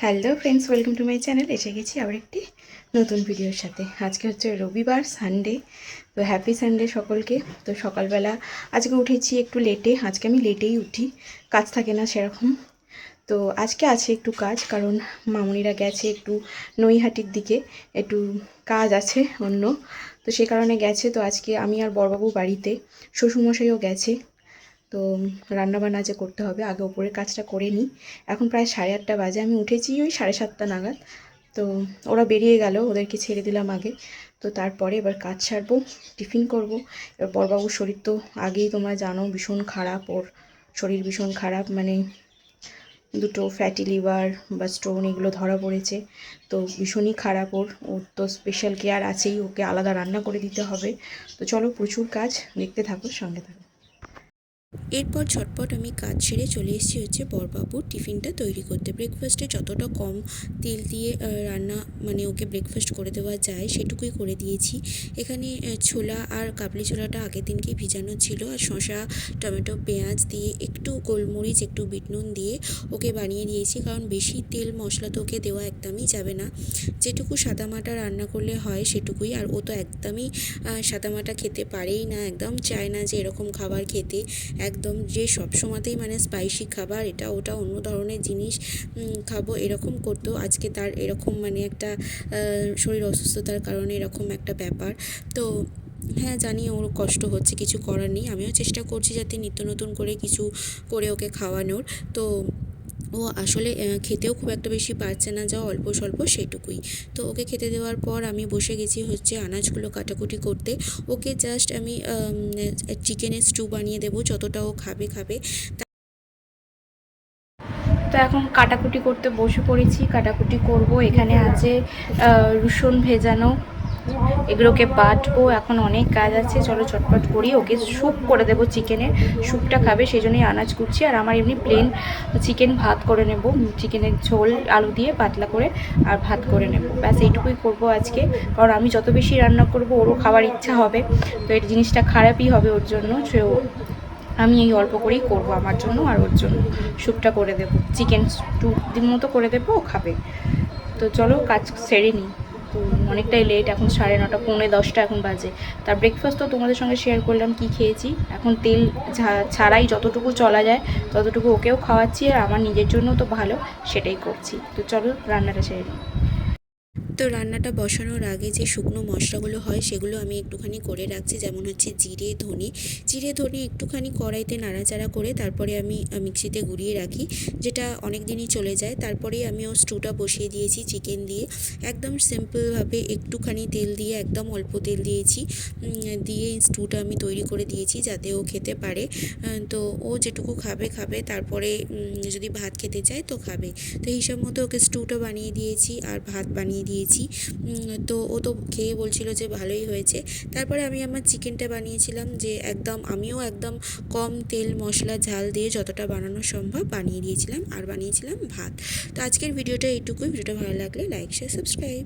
Hello friends, welcome to my channel. এসে গেছি আবার একটি নতুন ভিডিওর সাথে। আজকে হচ্ছে রবিবার, সানডে। তো হ্যাপি সানডে সকলকে। তো সকালবেলা আজকে উঠেছি একটু লেটে। আজকে আমি লেটেই উঠি, কাজ থাকে না সেরকম। তো আজকে আছে একটু কাজ, কারণ মামুনিরা গেছে একটু নৈহাটির দিকে, একটু কাজ আছে অন্য। তো সে কারণে গেছে। তো আজকে আমি আর বড়বাবু বাড়িতে, শ্বশুরমশাইও গেছে। তো রান্নাবান্না যে করতে হবে, আগে ওপরের কাজটা করে নিই। এখন প্রায় 8:30 বাজে, আমি উঠেছি ওই 7:30 নাগাদ। তো ওরা বেরিয়ে গেল, ওদেরকে ছেড়ে দিলাম আগে। তো তারপরে এবার কাজ ছাড়বো, টিফিন করব। এবার বড়বাবুর শরীর তো আগেই তোমরা জানো ভীষণ খারাপ, ওর শরীর ভীষণ খারাপ, মানে দুটো ফ্যাটি লিভার বা স্টোন এগুলো ধরা পড়েছে। তো ভীষণই খারাপ ওর তো স্পেশাল কেয়ার আছেই, ওকে আলাদা রান্না করে দিতে হবে। তো চলো, প্রচুর কাজ, দেখতে থাকো, সঙ্গে থাকো। এরপর ঝটপট আমি কাজ সেরে চলে এসেছি হচ্ছে বড়বাবুর টিফিনটা তৈরি করতে। ব্রেকফাস্টে যতটা কম তেল দিয়ে রান্না মানে ওকে ব্রেকফাস্ট করে দেওয়া যায় সেটুকুই করে দিয়েছি। এখানে ছোলা আর কাবলি ছোলাটা আগের দিনকেই ভিজানো ছিল, আর শসা, টমেটো, পেঁয়াজ দিয়ে একটু গোলমরিচ, একটু বিট নুন দিয়ে ওকে বানিয়ে দিয়েছি। কারণ বেশি তেল মশলা তো ওকে দেওয়া একদমই যাবে না। যেটুকু সাদামাটা রান্না করলে হয় সেটুকুই। আর ও তো একদমই সাদামাটা খেতে পারেই না, একদম চায় না যে এরকম খাবার খেতে। একদম যে সব সময়তেই মানে স্পাইসি খাবার, এটা ওটা অন্য ধরনের জিনিস খাবো এরকম করতো। আজকে তার এরকম মানে একটা শরীর অসুস্থতার কারণে এরকম একটা ব্যাপার। তো হ্যাঁ, জানি ওর কষ্ট হচ্ছে, কিছু করার নেই। আমিও চেষ্টা করছি যাতে নিত্য নতুন করে কিছু করে ওকে খাওয়ানোর। তো ও আসলে খেতেও খুব একটা বেশি পারছে না, যা অল্প স্বল্প সেটুকুই। তো ওকে খেতে দেওয়ার পর আমি বসে গেছি হচ্ছে আনাজগুলো কাটাকুটি করতে। ওকে জাস্ট আমি চিকেনের স্টু বানিয়ে দেবো, যতটা ও খাবে। তো এখন কাটাকুটি করতে বসে পড়েছি, কাটাকুটি করব। এখানে আছে রসুন ভেজানো, এগুলোকে বাটবো। এখন অনেক কাজ আছে, চলো চটপট করি। ওকে স্যুপ করে দেবো, চিকেনের স্যুপটা খাবে, সেই জন্যই আনাজ কুচ্ছি। আর আমার এমনি প্লেন চিকেন ভাত করে নেব, চিকেনের ঝোল আলু দিয়ে পাতলা করে আর ভাত করে নেব। ব্যাস এইটুকুই করব আজকে। কারণ আমি যত বেশি রান্না করব ওরও খাবার ইচ্ছা হবে, তো এই জিনিসটা খারাপই হবে ওর জন্য। সেও আমি এই অল্প করেই করব আমার জন্য আর ওর জন্য। স্যুপটা করে দেবো, চিকেন স্টু মতো করে দেবো, ও খাবে। তো চলো কাজ সেরে নিই। তো অনেকটাই লেট, এখন 9:30, 9:45 এখন বাজে। তার ব্রেকফাস্ট তো তোমাদের সঙ্গে শেয়ার করলাম কি খেয়েছি। এখন তেল ছাড়াই যতটুকু চলা যায় ততটুকু ওকেও খাওয়াচ্ছি, আর আমার নিজের জন্য তো ভালো, সেটাই করছি। তো চলো রান্নাটা সেরে নিই। তো রান্নাটা বসানোর আগে যে শুকনো মশলাগুলো হয় সেগুলো আমি একটুখানি করে রাখছি, যেমন হচ্ছে জিরে ধনে একটুখানি কড়াইতে নাড়াচাড়া করে তারপরে আমি মিক্সিতে গুঁড়িয়ে রাখি, যেটা অনেক দিনই চলে যায়। তারপরেই আমি ওর স্টুটা বসিয়ে দিয়েছি চিকেন দিয়ে, একদম সিম্পলভাবে একটুখানি তেল দিয়ে, একদম অল্প তেল দিয়েছি, দিয়ে স্টুটা আমি তৈরি করে দিয়েছি যাতে ও খেতে পারে। তো ও যেটুকু খাবে, তারপরে যদি ভাত খেতে চায় তো খাবে। তো হিসাব মতো ওকে স্টুটা বানিয়ে দিয়েছি আর ভাত বানিয়ে দিয়েছি। তো ও তো খেয়ে বলছিল যে ভালোই হয়েছে। তারপরে আমি আমার চিকেনটা বানিয়েছিলাম, যে আমিও একদম কম তেল মশলা ঝাল দিয়ে যতটা বানানো সম্ভব বানিয়ে দিয়েছিলাম, আর বানিয়েছিলাম ভাত। তো আজকের ভিডিওটা এইটুকুই। ভিডিওটা ভালো লাগলে লাইক, শেয়ার, সাবস্ক্রাইব।